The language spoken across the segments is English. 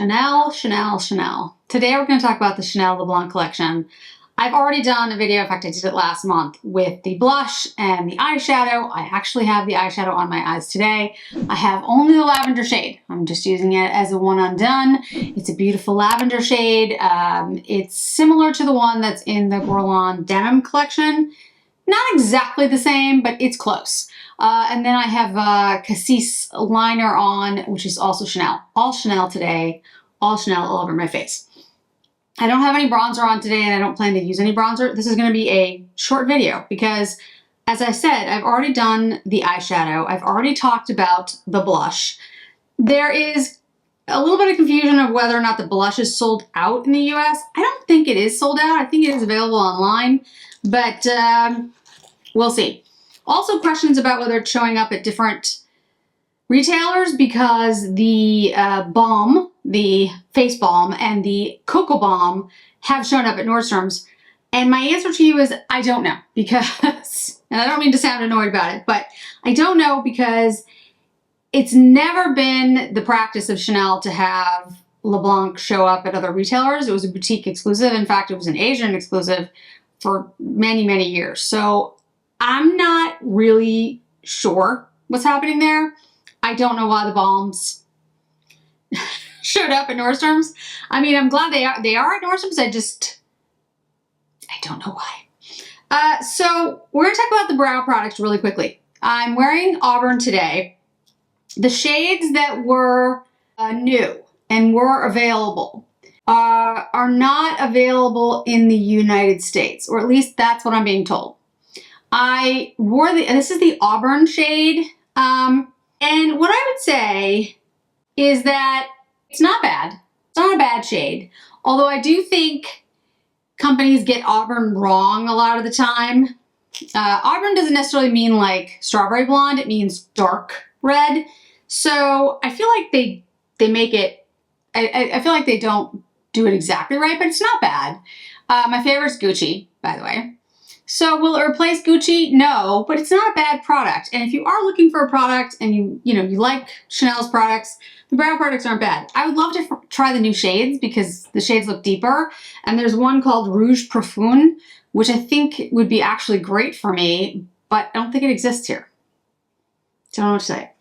Chanel, Chanel, Chanel. Today we're going to talk about the Chanel Le Blanc collection. I've already done a video, in fact I did it last month, with the blush and the eyeshadow. I actually have the eyeshadow on my eyes today. I have only the lavender shade. I'm just using it as a one undone. It's a beautiful lavender shade. It's similar to the one that's in the Guerlain Denim collection. Not exactly the same, but it's close. And then I have a Cassis liner on, which is also Chanel. All Chanel today, all Chanel all over my face. I don't have any bronzer on today and I don't plan to use any bronzer. This is going to be a short video because, as I said, I've already done the eyeshadow. I've already talked about the blush. There is a little bit of confusion of whether or not the blush is sold out in the US. I don't think it is sold out. I think it is available online, but we'll see. Also questions about whether it's showing up at different retailers because the balm, the face balm, and the Coco Balm have shown up at Nordstrom's. And my answer to you is I don't know because, and I don't mean to sound annoyed about it, but I don't know because it's never been the practice of Chanel to have Le Blanc show up at other retailers. It was a boutique exclusive. In fact, it was an Asian exclusive for many, many years. So I'm not really sure what's happening there. I don't know why the balms showed up at Nordstrom's. I mean, I'm glad they are at Nordstrom's. I don't know why. So we're going to talk about the brow products really quickly. I'm wearing Auburn today. The shades that were new and were available are not available in the United States, or at least that's what I'm being told. I wore this is the Auburn shade, and what I would say is that it's not bad. It's not a bad shade, although I do think companies get Auburn wrong a lot of the time. Auburn doesn't necessarily mean like strawberry blonde, it means dark red. So I feel like they make it, I feel like they don't do it exactly right, but it's not bad. My favorite is Gucci, by the way. So will it replace Gucci? No, but it's not a bad product. And if you are looking for a product and you like Chanel's products, the brow products aren't bad. I would love to try the new shades because the shades look deeper. And there's one called Rouge Profond, which I think would be actually great for me, but I don't think it exists here. Don't know what to say.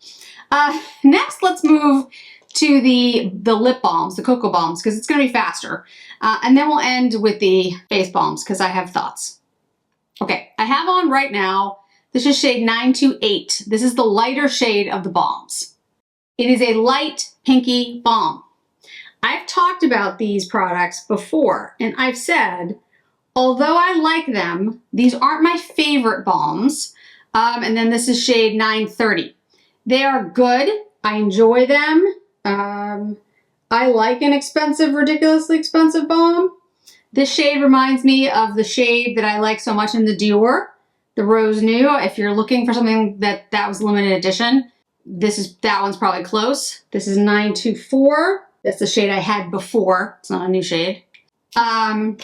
Next, let's move to the lip balms, the Coco Balms, because it's going to be faster. And then we'll end with the face balms because I have thoughts. Okay, I have on right now, this is shade 928. This is the lighter shade of the balms. It is a light pinky balm. I've talked about these products before, and I've said, although I like them, these aren't my favorite balms. And then this is shade 930. They are good. I enjoy them. I like an expensive, ridiculously expensive balm. This shade reminds me of the shade that I like so much in the Dior, the Rose Nude. If you're looking for something that was limited edition, that one's probably close. This is 924. That's the shade I had before. It's not a new shade. My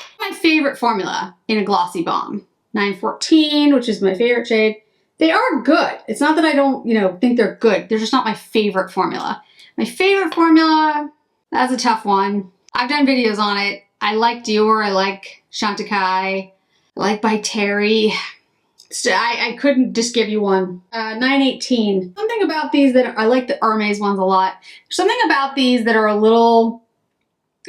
favorite formula in a glossy balm, 914, which is my favorite shade. They are good. It's not that I don't, think they're good. They're just not my favorite formula. My favorite formula, that's a tough one. I've done videos on it. I like Dior, I like Chantecaille, I like By Terry. So I couldn't just give you one. 918. Something about these I like the Hermes ones a lot. Something about these that are a little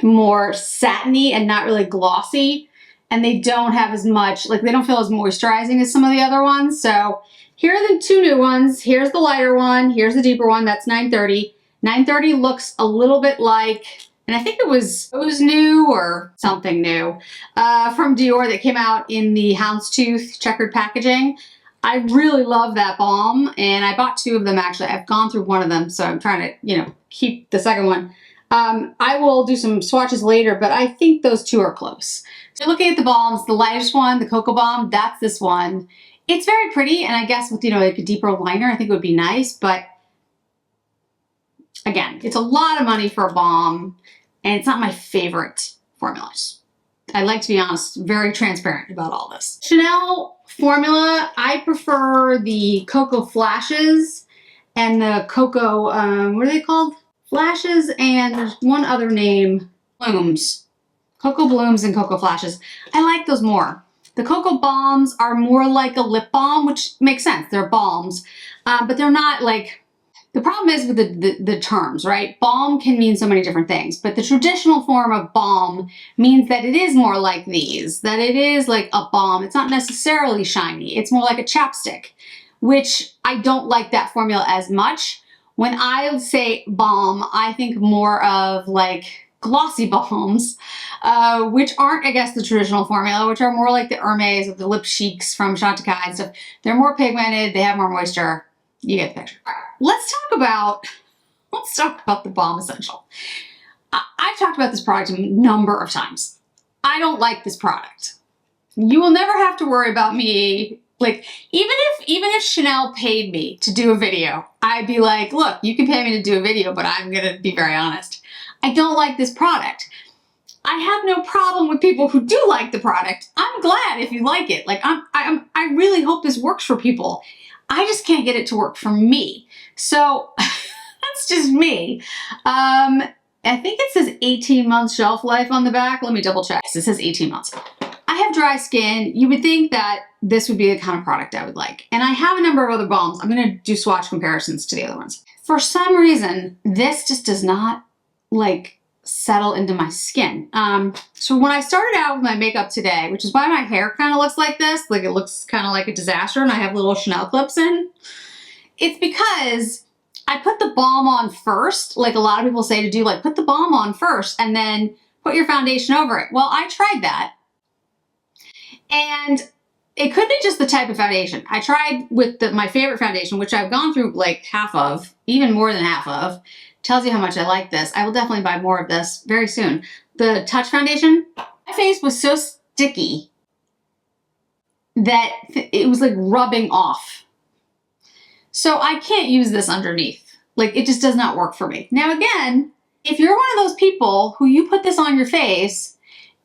more satiny and not really glossy. And they don't have as much, they don't feel as moisturizing as some of the other ones. So here are the two new ones. Here's the lighter one. Here's the deeper one. That's 930. 930 looks a little bit like, and I think it was new or something new from Dior that came out in the houndstooth checkered packaging. I really love that balm, and I bought two of them actually. I've gone through one of them, so I'm trying to, keep the second one. I will do some swatches later, but I think those two are close. So looking at the balms, the lightest one, the Coco Balm, that's this one. It's very pretty, and I guess with, like a deeper liner, I think it would be nice, but again, it's a lot of money for a balm, and it's not my favorite formulas. I like to be honest, very transparent about all this. Chanel formula, I prefer the Cocoa Flashes and the Cocoa, what are they called? Flashes, and there's one other name, Blooms. Coco Blooms and Coco Flashes. I like those more. The Coco Balms are more like a lip balm, which makes sense. They're balms, but they're not like, the problem is with the terms, right? Balm can mean so many different things, but the traditional form of balm means that it is more like these, that it is like a balm. It's not necessarily shiny. It's more like a chapstick, which I don't like that formula as much. When I say balm, I think more of like glossy balms, which aren't, I guess, the traditional formula, which are more like the Hermes or the Lip Chics from Chantecaille and stuff. They're more pigmented, they have more moisture. You get the picture. All right, let's talk about the Baume Essential. I've talked about this product a number of times. I don't like this product. You will never have to worry about me. Like, even if Chanel paid me to do a video, I'd be like, look, you can pay me to do a video, but I'm gonna be very honest. I don't like this product. I have no problem with people who do like the product. I'm glad if you like it. Like, I really hope this works for people. I just can't get it to work for me. So that's just me. I think it says 18 months shelf life on the back. Let me double check. It says 18 months. I have dry skin. You would think that this would be the kind of product I would like. And I have a number of other balms. I'm gonna do swatch comparisons to the other ones. For some reason, this just does not like settle into my skin. So when I started out with my makeup today, which is why my hair kind of looks like this, like it looks kind of like a disaster and I have little Chanel clips in, it's because I put the balm on first, like a lot of people say to do, like put the balm on first and then put your foundation over it. Well, I tried that. And it could be just the type of foundation. I tried with my favorite foundation, which I've gone through like half of, even more than half of. Tells you how much I like this. I will definitely buy more of this very soon. The Touch foundation, my face was so sticky that it was like rubbing off. So I can't use this underneath. Like, it just does not work for me. Now again, if you're one of those people who you put this on your face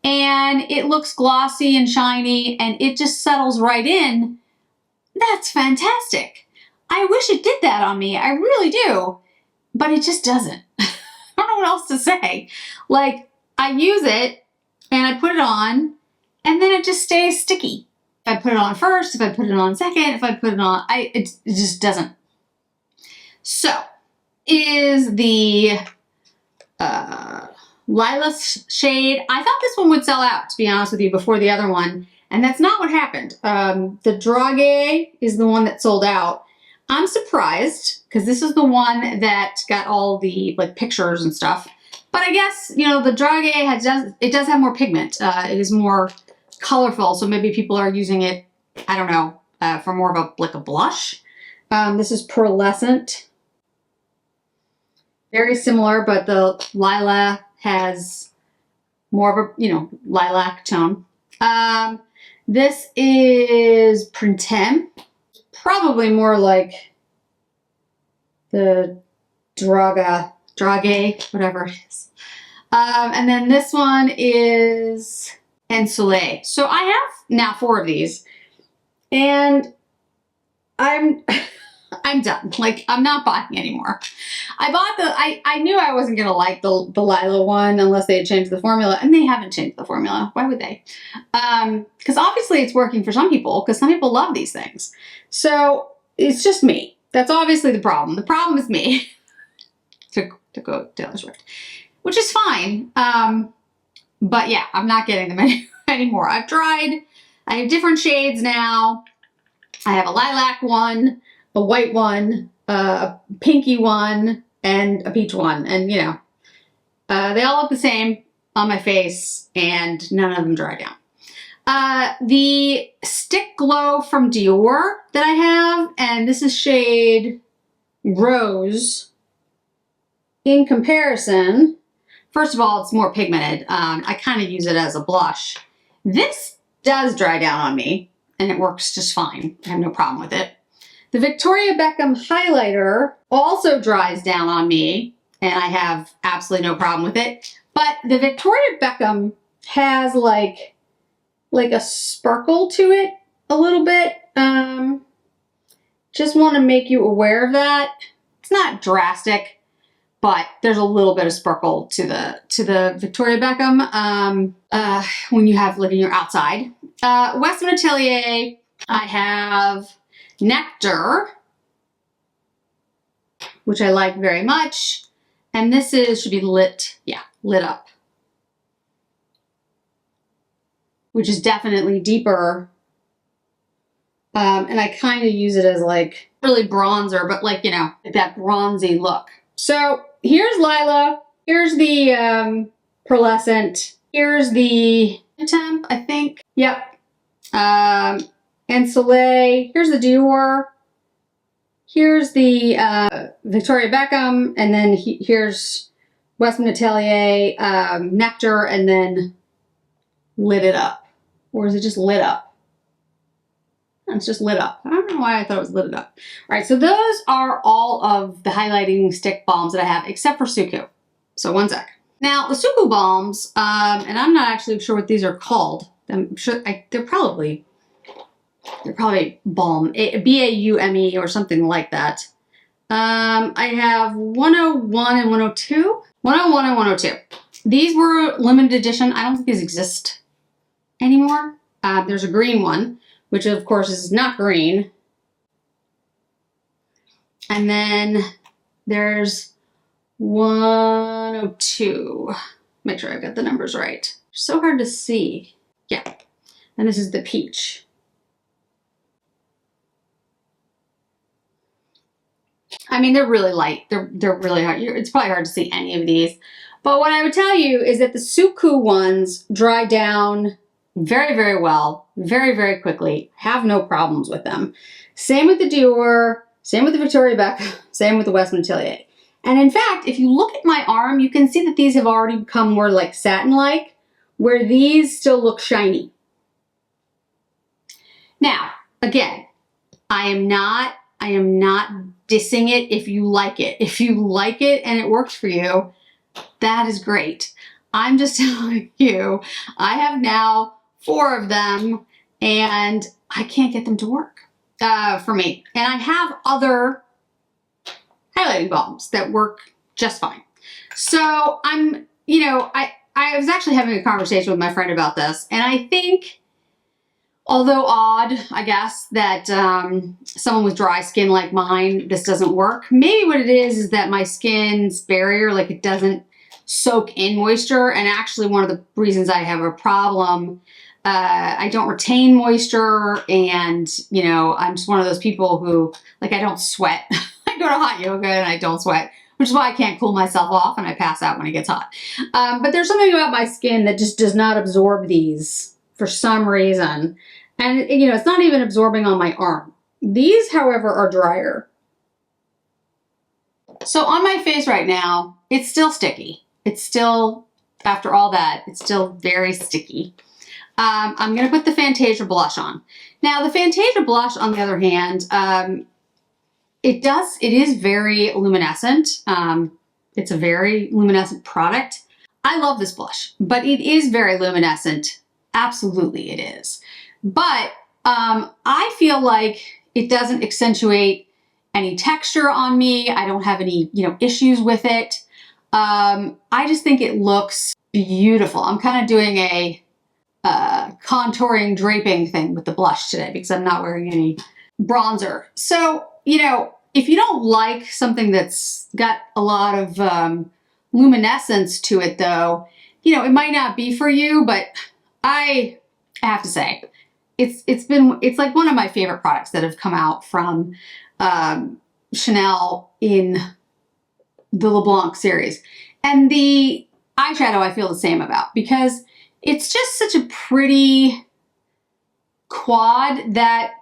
and it looks glossy and shiny and it just settles right in, that's fantastic. I wish it did that on me. I really do. But it just doesn't. I don't know what else to say. Like, I use it and I put it on and then it just stays sticky. If I put it on first, if I put it on second, if I put it on, it just doesn't. So, is the Lilas shade. I thought this one would sell out, to be honest with you, before the other one. And that's not what happened. The Dragé is the one that sold out. I'm surprised because this is the one that got all the like pictures and stuff. But I guess, you know, the Dragé does have more pigment. It is more colorful, so maybe people are using it, I don't know, for more of a blush. This is pearlescent. Very similar, but the Lilas has more of a, you know, lilac tone. This is Printemps. Probably more like the Dragé, whatever it is. And then this one is Ensoleil. So I have now 4 of these, and I'm done. Like, I'm not buying anymore. I knew I wasn't gonna like the Lilas one unless they had changed the formula, and they haven't changed the formula. Why would they? Because obviously it's working for some people, because some people love these things. So it's just me. That's obviously the problem. The problem is me. to go Taylor Swift, which is fine. But yeah, I'm not getting them anymore. I've tried. I have different shades now. I have a lilac one, a white one, a pinky one, and a peach one. And, you know, they all look the same on my face, and none of them dry down. The Stick Glow from Dior that I have, and this is shade Rose. In comparison, first of all, it's more pigmented. I kind of use it as a blush. This does dry down on me, and it works just fine. I have no problem with it. The Victoria Beckham highlighter also dries down on me, and I have absolutely no problem with it. But the Victoria Beckham has like a sparkle to it a little bit. Just want to make you aware of that. It's not drastic, but there's a little bit of sparkle to the Victoria Beckham when you have living your outside. Western Atelier, I have Nectar, which I like very much. And this should be lit up, which is definitely deeper. And I kind of use it as like really bronzer, but like, you know, that bronzy look. So here's Lila. Here's the pearlescent. Here's the temp, I think. Yep. And Soleil. Here's the Dior. Here's the Victoria Beckham. And then here's Western Atelier Nectar, and then Lit It Up. Or is it just lit up? It's just lit up. I don't know why I thought it was lit up. All right, so those are all of the highlighting stick balms that I have, except for Suku. So one sec. Now, the Suku balms, and I'm not actually sure what these are called. I'm sure they're probably balm, B-A-U-M-E or something like that. I have 101 and 102. 101 and 102. These were limited edition. I don't think these exist anymore. There's a green one, which of course is not green. And then there's 102. Make sure I've got the numbers right. So hard to see. Yeah. And this is the peach. I mean, they're really light. They're really hard. It's probably hard to see any of these. But what I would tell you is that the Suku ones dry down very, very well, very, very quickly. Have no problems with them. Same with the Dior, same with the Victoria Beckham, same with the Western Atelier. And in fact, if you look at my arm, you can see that these have already become more like satin-like, where these still look shiny. Now, again, I am not dissing it if you like it. If you like it and it works for you, that is great. I'm just telling you, I have now 4 of them and I can't get them to work for me. And I have other highlighting balms that work just fine. So I'm, you know, I was actually having a conversation with my friend about this, and I think, although odd, I guess, that someone with dry skin like mine, this doesn't work. Maybe what it is that my skin's barrier, like it doesn't soak in moisture. And actually one of the reasons I have a problem, I don't retain moisture, and, you know, I'm just one of those people who, like, I don't sweat. I go to hot yoga and I don't sweat, which is why I can't cool myself off and I pass out when it gets hot. But there's something about my skin that just does not absorb these for some reason. And, you know, it's not even absorbing on my arm. These, however, are drier. So on my face right now, it's still sticky. It's still, after all that, it's still very sticky. I'm going to put the Fantasia blush on. Now, the Fantasia blush, on the other hand, it is very luminescent. It's a very luminescent product. I love this blush, but it is very luminescent. Absolutely it is. But I feel like it doesn't accentuate any texture on me. I don't have any, you know, issues with it. I just think it looks beautiful. I'm kind of doing a contouring draping thing with the blush today because I'm not wearing any bronzer. So, you know, if you don't like something that's got a lot of luminescence to it, though, you know, it might not be for you, but I have to say, it's like one of my favorite products that have come out from Chanel in the Le Blanc series. And the eyeshadow I feel the same about, because it's just such a pretty quad that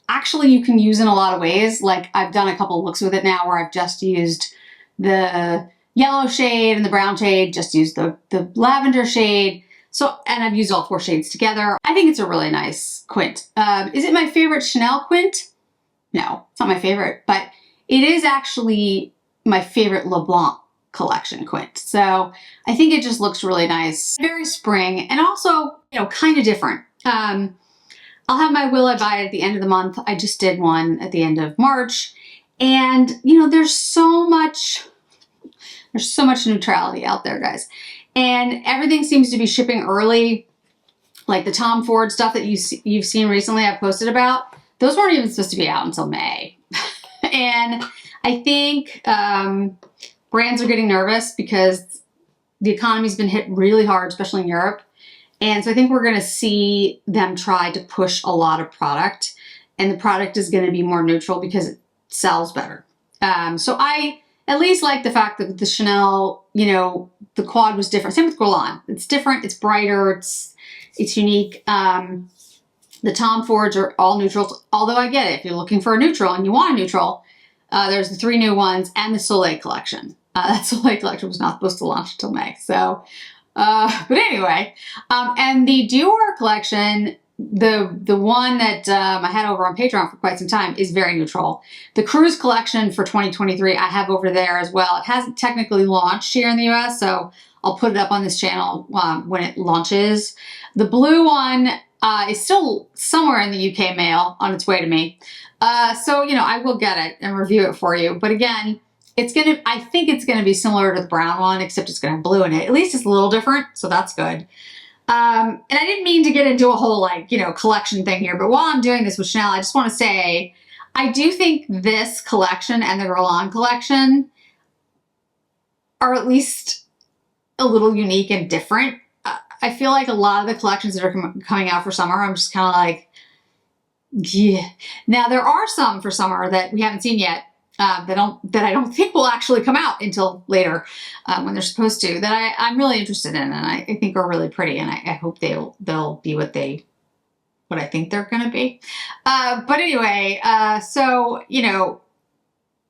actually you can use in a lot of ways. Like, I've done a couple of looks with it now where I've just used the yellow shade and the brown shade, just used the lavender shade. So, and I've used all 4 shades together. I think it's a really nice quint. Is it my favorite Chanel quint? No, it's not my favorite, but it is actually my favorite Le Blanc collection quint. So I think it just looks really nice. Very spring, and also, you know, kind of different. I'll have my Will I Buy It at the end of the month. I just did one at the end of March. And, you know, there's so much There's so much neutrality out there, guys. And everything seems to be shipping early. Like the Tom Ford stuff that you've seen recently I've posted about, those weren't even supposed to be out until May. And I think brands are getting nervous because the economy's been hit really hard, especially in Europe. And so I think we're going to see them try to push a lot of product, and the product is going to be more neutral because it sells better. So I at least like the fact that the Chanel, you know, the quad was different. Same with Guerlain. It's different. It's brighter. It's unique. The Tom Fords are all neutrals, although I get it. If you're looking for a neutral and you want a neutral, there's the 3 new ones and the Soleil collection. That Soleil collection was not supposed to launch until May. So, but anyway, and the Dior collection, the one that I had over on Patreon for quite some time, is very neutral. The Cruise collection for 2023 I have over there as well. It hasn't technically launched here in the US, so I'll put it up on this channel when it launches. The blue one is still somewhere in the UK mail on its way to me. So, you know, I will get it and review it for you. But again, I think it's gonna be similar to the brown one, except it's gonna have blue in it. At least it's a little different, so that's good. And I didn't mean to get into a whole, like, you know, collection thing here, but while I'm doing this with Chanel, I just want to say, I do think this collection and the Guerlain collection are at least a little unique and different. I feel like a lot of the collections that are coming out for summer, I'm just kind of like, yeah. Now there are some for summer that we haven't seen yet, that I don't think will actually come out until later, when they're supposed to, that I'm really interested in, and I think are really pretty, and I hope they'll be what I think they're gonna be. But anyway, so, you know,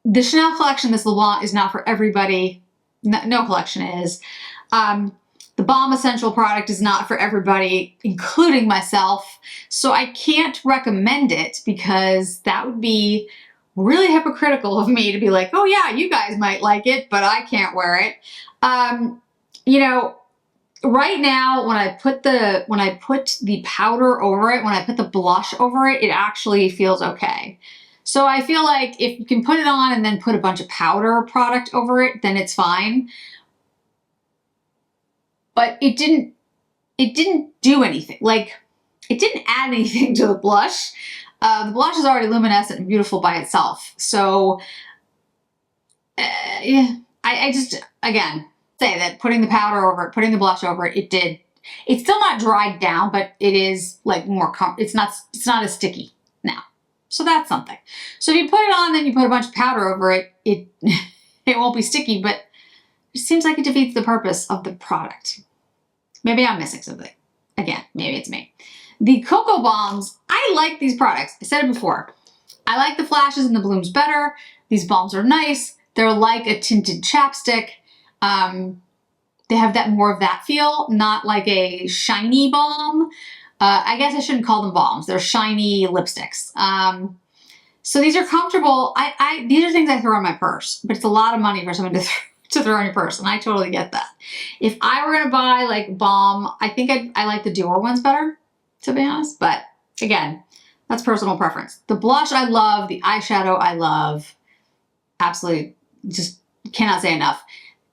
the Chanel collection, this Le Blanc, is not for everybody. No collection is. The Baume Essential product is not for everybody, including myself. So I can't recommend it because that would be really hypocritical of me to be like, oh yeah, you guys might like it, but I can't wear it. You know, right now when I put the powder over it, when I put the blush over it, it actually feels okay. So I feel like if you can put it on and then put a bunch of powder product over it, then it's fine. But it didn't do anything. Like, it didn't add anything to the blush. The blush is already luminescent and beautiful by itself. So, yeah, I just, again, say that putting the powder over it, putting the blush over it, it's still not dried down, but it is like more, it's not as sticky now. So that's something. So if you put it on, then you put a bunch of powder over it, it won't be sticky, but it seems like it defeats the purpose of the product. Maybe I'm missing something. Again, maybe it's me. The Coco Balms, I like these products. I said it before. I like the flashes and the blooms better. These balms are nice. They're like a tinted chapstick. They have that more of that feel, not like a shiny balm. I guess I shouldn't call them balms. They're shiny lipsticks. So these are comfortable. These are things I throw in my purse, but it's a lot of money for someone to throw in your purse, and I totally get that. If I were gonna buy like balm, I think I like the Dior ones better, to be honest, but again, that's personal preference. The blush I love, the eyeshadow I love, absolutely, just cannot say enough.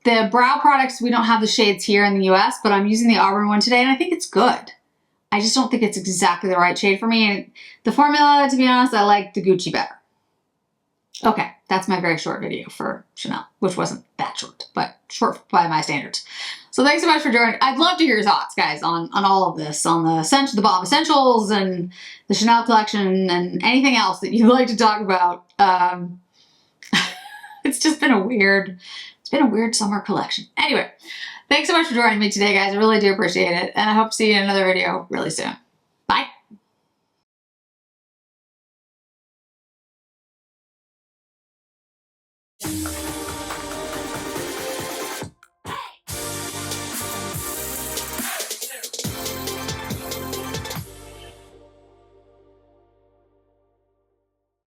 The brow products, we don't have the shades here in the US, but I'm using the Auburn one today, and I think it's good. I just don't think it's exactly the right shade for me, and the formula, to be honest, I like the Gucci better. Okay, that's my very short video for Chanel, which wasn't that short, but short by my standards. So thanks so much for joining. I'd love to hear your thoughts, guys, on all of this, on the Baume Essentials and the Chanel collection and anything else that you'd like to talk about. It's just been a weird summer collection. Anyway, thanks so much for joining me today, guys. I really do appreciate it, and I hope to see you in another video really soon. Bye.